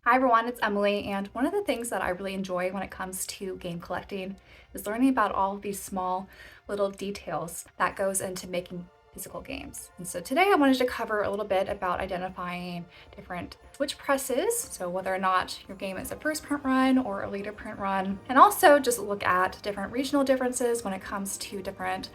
Hi everyone, it's Emily, and one of the things that I really enjoy when it comes to game collecting is learning about all of these small little details that goes into making physical games. And so today I wanted to cover a little bit about identifying different switch presses, so whether or not your game is a first print run or a later print run, and also just look at different regional differences when it comes to different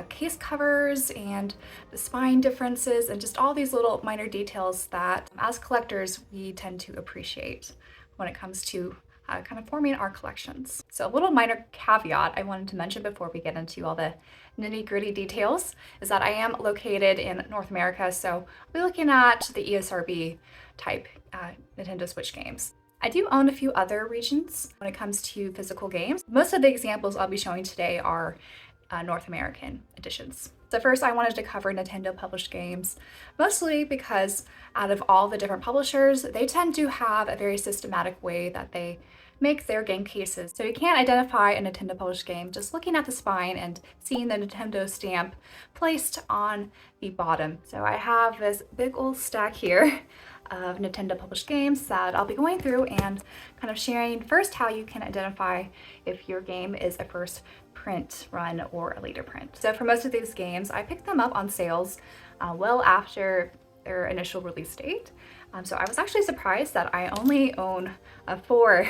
case covers and the spine differences and just all these little minor details that as collectors we tend to appreciate when it comes to kind of forming our collections. So a little minor caveat I wanted to mention before we get into all the nitty-gritty details is that I am located in North America, so I'll be looking at the ESRB type Nintendo Switch games. I do own a few other regions when it comes to physical games. Most of the examples I'll be showing today are North American editions. So first I wanted to cover Nintendo published games, mostly because out of all the different publishers, they tend to have a very systematic way that they make their game cases. So you can't identify a Nintendo published game just looking at the spine and seeing the Nintendo stamp placed on the bottom. So I have this big old stack here of Nintendo published games that I'll be going through and kind of sharing first how you can identify if your game is a first print run or a later print. So for most of these games, I picked them up on sales well after their initial release date. So I was actually surprised that I only own 4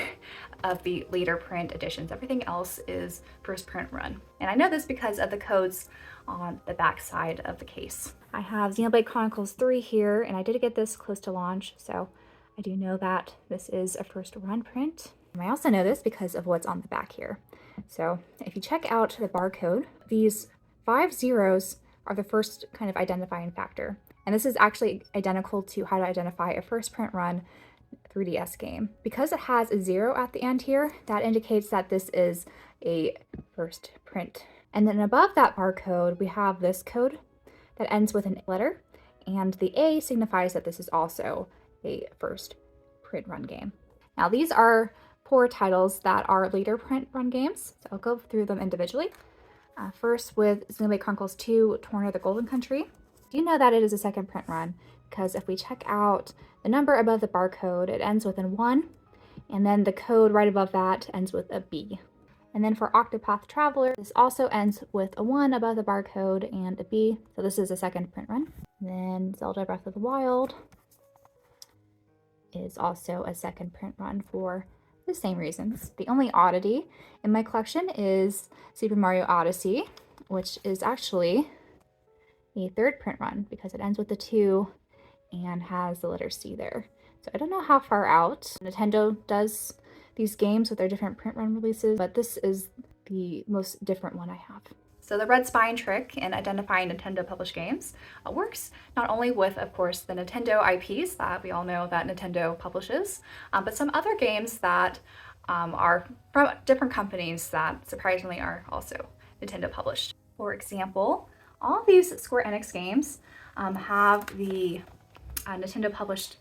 of the later print editions. Everything else is first print run. And I know this because of the codes on the back side of the case. I have Xenoblade Chronicles 3 here, and I did get this close to launch, so I do know that this is a first run print. And I also know this because of what's on the back here. So if you check out the barcode, these 5 zeros are the first kind of identifying factor. And this is actually identical to how to identify a first print run 3DS game. Because it has a 0 at the end here, that indicates that this is a first print. And then above that barcode, we have this code that ends with an letter, and the A signifies that this is also a first print run game. Now these are 4 titles that are later print run games, so I'll go through them individually. First with Xenoblade Chronicles 2, Torn of the Golden Country. You know that it is a second print run because if we check out the number above the barcode, it ends with an 1, and then the code right above that ends with a B. And then for Octopath Traveler, this also ends with a 1 above the barcode and a B, so this is a second print run. And then Zelda Breath of the Wild is also a second print run for the same reasons. The only oddity in my collection is Super Mario Odyssey, which is actually a third print run because it ends with a 2 and has the letter C there. So I don't know how far out Nintendo does these games with their different print run releases, but this is the most different one I have. So the red spine trick in identifying Nintendo published games works not only with, of course, the Nintendo IPs that we all know that Nintendo publishes, but some other games that are from different companies that surprisingly are also Nintendo published. For example, all of these Square Enix games have the Nintendo published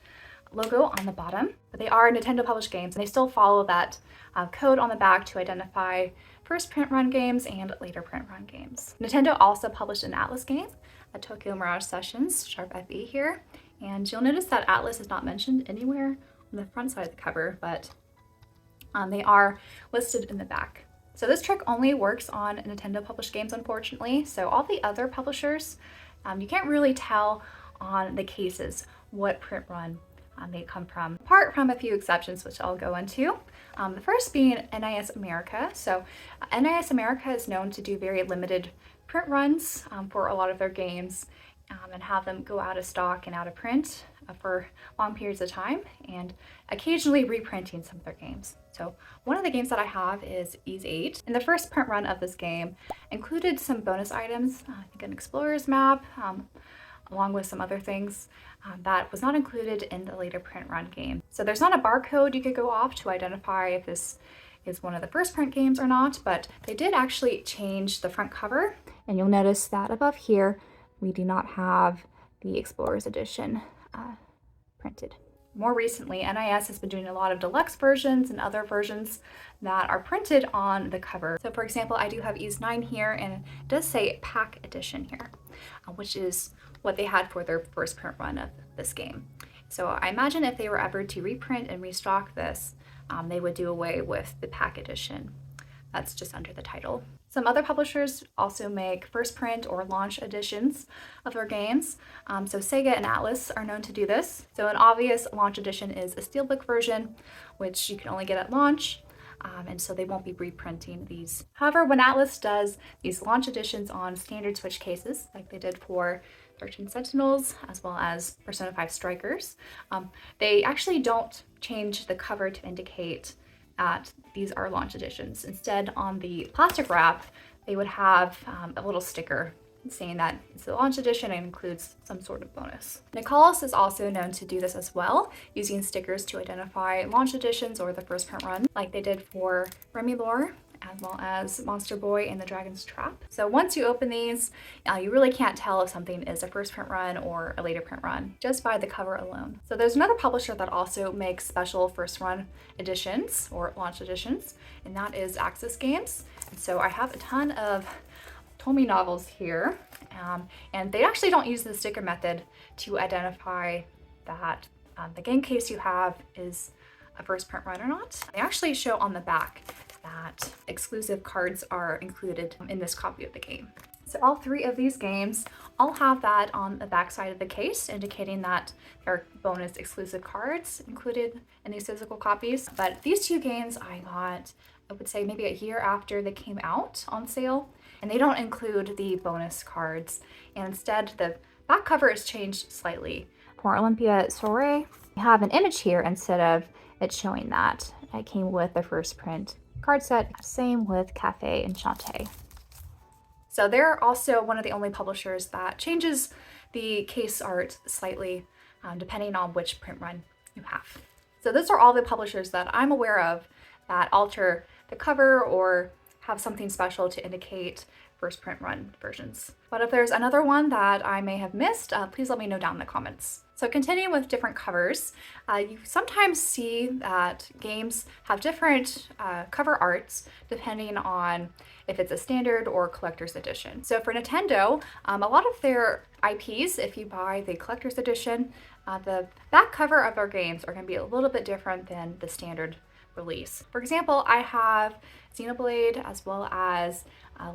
logo on the bottom, but they are Nintendo published games and they still follow that code on the back to identify first print run games and later print run games. Nintendo also published an Atlas game, a Tokyo Mirage Sessions, Sharp FE here, and you'll notice that Atlas is not mentioned anywhere on the front side of the cover, but they are listed in the back. So this trick only works on Nintendo published games, unfortunately. So all the other publishers, you can't really tell on the cases what print run they come from, apart from a few exceptions, which I'll go into. The first being NIS America. So NIS America is known to do very limited print runs for a lot of their games and have them go out of stock and out of print for long periods of time, and occasionally reprinting some of their games. So one of the games that I have is Ys 8. And the first print run of this game included some bonus items, I think an explorer's map, along with some other things that was not included in the later print run game. So there's not a barcode you could go off to identify if this is one of the first print games or not, but they did actually change the front cover. And you'll notice that above here, we do not have the Explorer's Edition printed. More recently, NIS has been doing a lot of deluxe versions and other versions that are printed on the cover. So for example, I do have Ys 9 here, and it does say Pack Edition here, which is what they had for their first print run of this game. So I imagine if they were ever to reprint and restock this, they would do away with the pack edition. That's just under the title. Some other publishers also make first print or launch editions of their games. So Sega and Atlas are known to do this. So an obvious launch edition is a steelbook version, which you can only get at launch. And so they won't be reprinting these. However, when Atlas does these launch editions on standard Switch cases, like they did for 13 Sentinels, as well as Persona 5 Strikers, they actually don't change the cover to indicate that these are launch editions. Instead, on the plastic wrap, they would have a little sticker saying that it's the launch edition and includes some sort of bonus. Nicalis is also known to do this as well, using stickers to identify launch editions or the first print run, like they did for Remy Lore, as well as Monster Boy and the Dragon's Trap. So once you open these, you really can't tell if something is a first print run or a later print run just by the cover alone. So there's another publisher that also makes special first run editions or launch editions, and that is Axis Games. And so I have a ton of Tomy novels here, and they actually don't use the sticker method to identify that the game case you have is a first print run or not. They actually show on the back that exclusive cards are included in this copy of the game. So all three of these games all have that on the back side of the case, indicating that there are bonus exclusive cards included in these physical copies. But these two games I got, I would say maybe a year after they came out on sale, and they don't include the bonus cards. And instead, the back cover is changed slightly. For Olympia Soiree, we have an image here instead of it showing that. It came with the first print card set, same with Cafe Enchanté. So they're also one of the only publishers that changes the case art slightly depending on which print run you have. So those are all the publishers that I'm aware of that alter the cover or have something special to indicate first print run versions. But if there's another one that I may have missed, please let me know down in the comments. So continuing with different covers, you sometimes see that games have different cover arts depending on if it's a standard or collector's edition. So for Nintendo, a lot of their IPs, if you buy the collector's edition, the back cover of their games are going to be a little bit different than the standard release. For example, I have Xenoblade as well as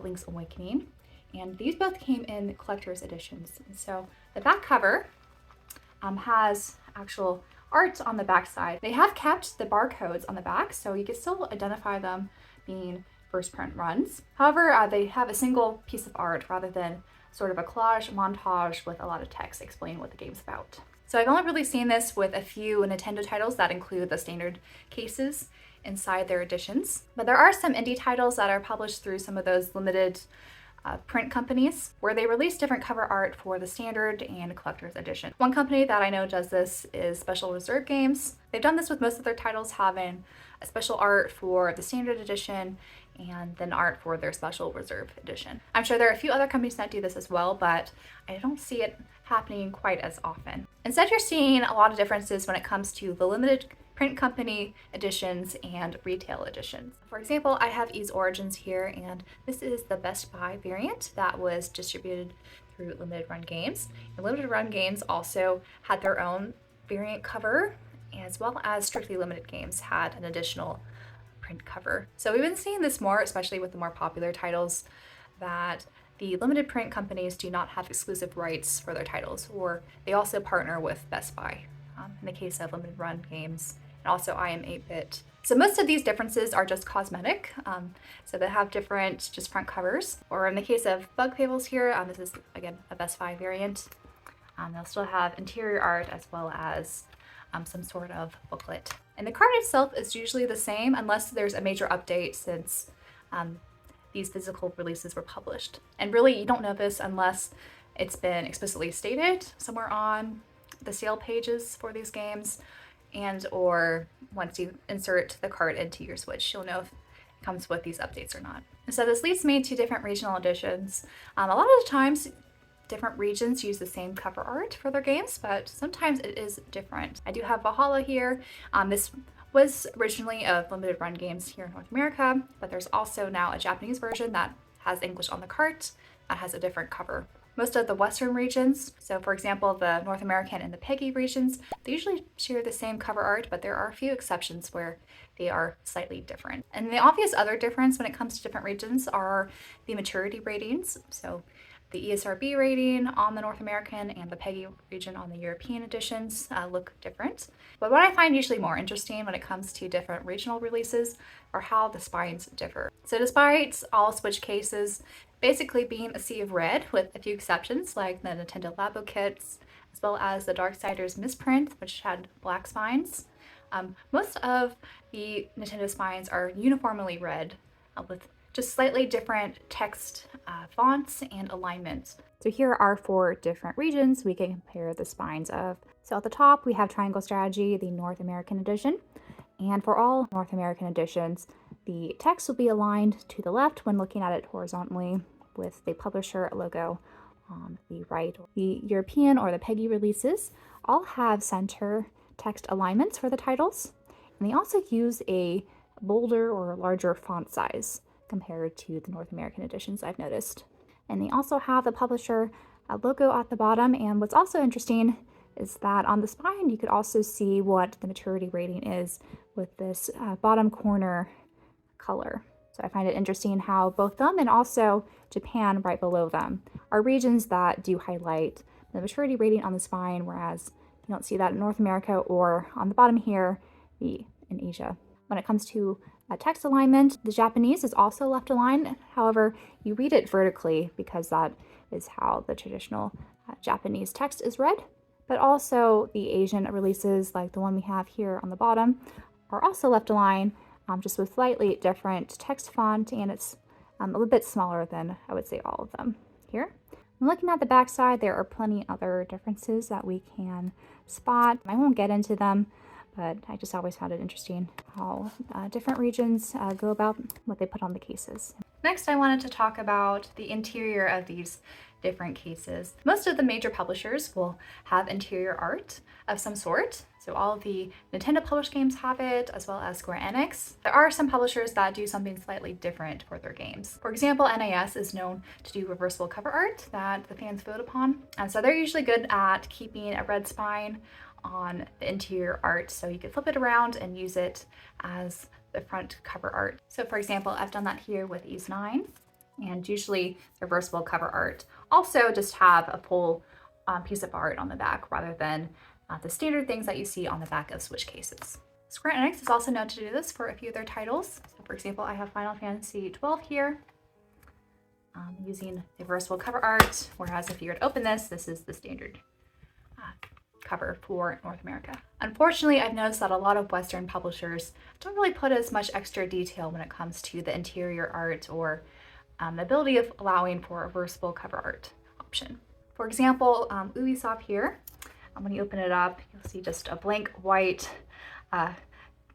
Link's Awakening, and these both came in collector's editions. And so the back cover has actual art on the back side. They have kept the barcodes on the back, so you can still identify them being first print runs. However, they have a single piece of art rather than sort of a collage montage with a lot of text explaining what the game's about. So I've only really seen this with a few Nintendo titles that include the standard cases inside their editions. But there are some indie titles that are published through some of those limited print companies where they release different cover art for the standard and collector's edition. One company that I know does this is Special Reserve Games. They've done this with most of their titles, having a special art for the standard edition and then art for their Special Reserve edition. I'm sure there are a few other companies that do this as well, but I don't see it happening quite as often. Instead, you're seeing a lot of differences when it comes to the limited print company editions and retail editions. For example, I have Ys Origins here, and this is the Best Buy variant that was distributed through Limited Run Games. And Limited Run Games also had their own variant cover, as well as Strictly Limited Games had an additional print cover. So we've been seeing this more, especially with the more popular titles, that the limited print companies do not have exclusive rights for their titles, or they also partner with Best Buy. In the case of Limited Run Games, and also I Am 8-Bit. So most of these differences are just cosmetic. So they have different just front covers. Or in the case of Bug Fables here, this is again a Best Buy variant. They'll still have interior art as well as some sort of booklet. And the card itself is usually the same unless there's a major update since these physical releases were published. And really you don't know this unless it's been explicitly stated somewhere on the sale pages for these games, and or once you insert the card into your Switch, you'll know if it comes with these updates or not. And so this leads me to different regional editions. A lot of the times different regions use the same cover art for their games, but sometimes it is different. I do have Valhalla here. This was originally a Limited Run Games here in North America, but there's also now a Japanese version that has English on the cart that has a different cover Most of the Western regions, so for example, the North American and the PEGI regions, they usually share the same cover art, but there are a few exceptions where they are slightly different. And the obvious other difference when it comes to different regions are the maturity ratings. So the ESRB rating on the North American and the PEGI region on the European editions look different. But what I find usually more interesting when it comes to different regional releases are how the spines differ. So despite all Switch cases basically being a sea of red with a few exceptions like the Nintendo Labo kits, as well as the Darksiders misprint, which had black spines, most of the Nintendo spines are uniformly red with just slightly different text fonts and alignments. So here are 4 different regions we can compare the spines of. So at the top we have Triangle Strategy, the North American edition. And for all North American editions, the text will be aligned to the left when looking at it horizontally with the publisher logo on the right. The European or the PEGI releases all have center text alignments for the titles, and they also use a bolder or larger font size compared to the North American editions, I've noticed. And they also have the publisher logo at the bottom, and what's also interesting is that on the spine you could also see what the maturity rating is with this bottom corner color. So I find it interesting how both them and also Japan right below them are regions that do highlight the maturity rating on the spine, whereas you don't see that in North America or on the bottom here in Asia. When it comes to text alignment, the Japanese is also left aligned. However, you read it vertically because that is how the traditional Japanese text is read. But also the Asian releases, like the one we have here on the bottom, are also left aligned, just with slightly different text font, and it's a little bit smaller than I would say all of them here. When looking at the back side, there are plenty other differences that we can spot. I won't get into them, but I just always found it interesting how different regions go about what they put on the cases. Next, I wanted to talk about the interior of these different cases. Most of the major publishers will have interior art of some sort. So all of the Nintendo published games have it, as well as Square Enix. There are some publishers that do something slightly different for their games. For example, NIS is known to do reversible cover art that the fans vote upon. And so they're usually good at keeping a red spine on the interior art, so you could flip it around and use it as the front cover art. So for example, I've done that here with Ys 9, and usually reversible cover art also just have a full piece of art on the back rather than the standard things that you see on the back of Switch cases. Square Enix is also known to do this for a few of their titles. So for example, I have Final Fantasy 12 here using the reversible cover art, whereas if you were to open this, this is the standard cover for North America. Unfortunately, I've noticed that a lot of Western publishers don't really put as much extra detail when it comes to the interior art or the ability of allowing for a reversible cover art option. For example, Ubisoft here, when you open it up, you'll see just a blank white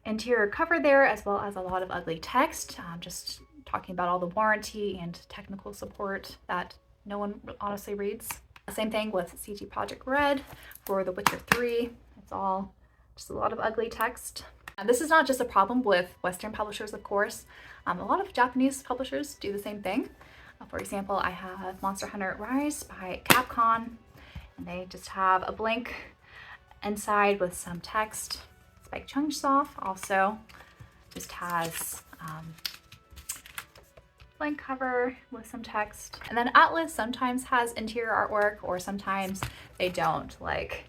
interior cover there, as well as a lot of ugly text, just talking about all the warranty and technical support that no one honestly reads. Same thing with CG Project Red for The Witcher 3. It's all just a lot of ugly text. This is not just a problem with Western publishers, of course. A lot of Japanese publishers do the same thing. For example, I have Monster Hunter Rise by Capcom, and they just have a blank inside with some text. Spike Chunsoft also just has blank cover with some text. And then Atlas sometimes has interior artwork, or sometimes they don't, like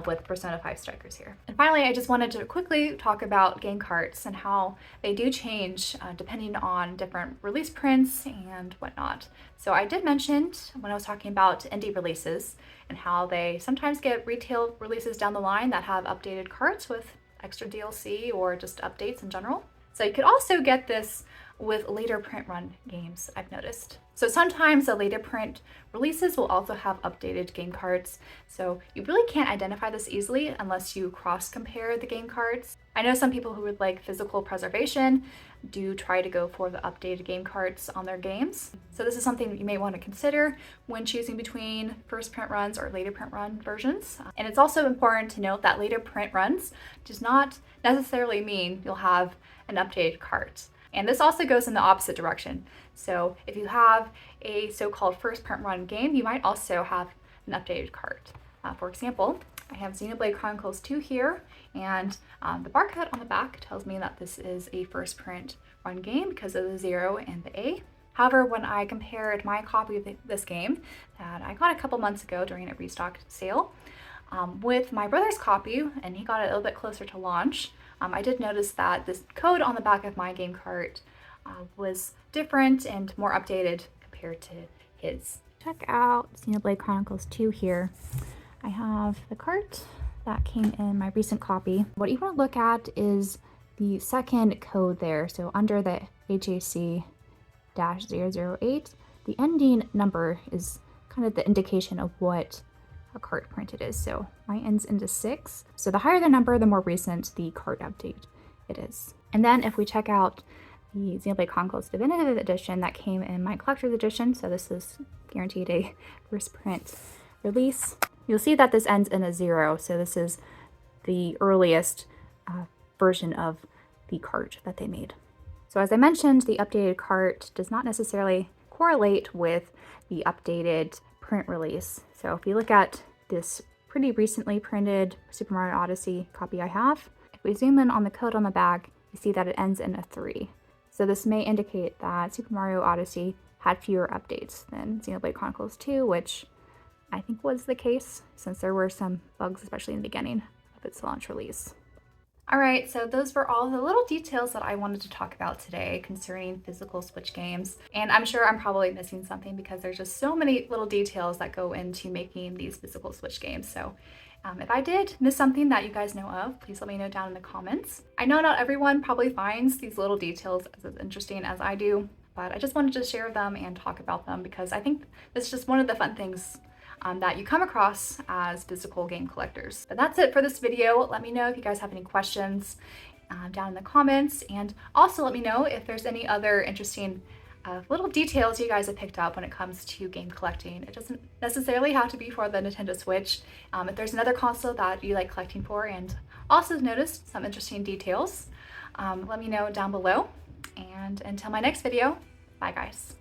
with Persona 5 Strikers here. And finally, I just wanted to quickly talk about game carts and how they do change depending on different release prints and whatnot. So I did mention when I was talking about indie releases and how they sometimes get retail releases down the line that have updated carts with extra DLC or just updates in general. So you could also get this with later print run games, I've noticed. So sometimes the later print releases will also have updated game carts, so you really can't identify this easily unless you cross compare the game carts. I know some people who would like physical preservation do try to go for the updated game carts on their games. So this is something that you may want to consider when choosing between first print runs or later print run versions. And it's also important to note that later print runs does not necessarily mean you'll have an updated cart. And this also goes in the opposite direction. So if you have a so-called first print run game, you might also have an updated cart. For example, I have Xenoblade Chronicles 2 here, and the barcode on the back tells me that this is a first print run game because of the 0 and the A. However, when I compared my copy of this game that I got a couple months ago during a restock sale with my brother's copy, and he got it a little bit closer to launch, I did notice that this code on the back of my game cart was different and more updated compared to his. Check out Xenoblade Chronicles 2 here. I have the cart that came in my recent copy. What you want to look at is the second code there. So under the HAC-008, the ending number is kind of the indication of what a cart print it is. So mine ends into 6. So the higher the number, the more recent the cart update it is. And then if we check out the Xenoblade Chronicles Definitive Edition that came in my collector's edition, so this is guaranteed a first print release, you'll see that this ends in a 0. So this is the earliest version of the cart that they made. So as I mentioned, the updated cart does not necessarily correlate with the updated print release. So if you look at this pretty recently printed Super Mario Odyssey copy I have, if we zoom in on the code on the back, you see that it ends in a 3. So this may indicate that Super Mario Odyssey had fewer updates than Xenoblade Chronicles 2, which I think was the case since there were some bugs, especially in the beginning of its launch release. All right, so those were all the little details that I wanted to talk about today concerning physical Switch games. And I'm sure I'm probably missing something because there's just so many little details that go into making these physical Switch games. So if I did miss something that you guys know of, please let me know down in the comments. I know not everyone probably finds these little details as interesting as I do, but I just wanted to share them and talk about them because I think this is just one of the fun things that you come across as physical game collectors. But that's it for this video. Let me know if you guys have any questions down in the comments, and also let me know if there's any other interesting little details you guys have picked up when it comes to game collecting. It doesn't necessarily have to be for the Nintendo Switch. If there's another console that you like collecting for and also noticed some interesting details, let me know down below. And until my next video, bye guys.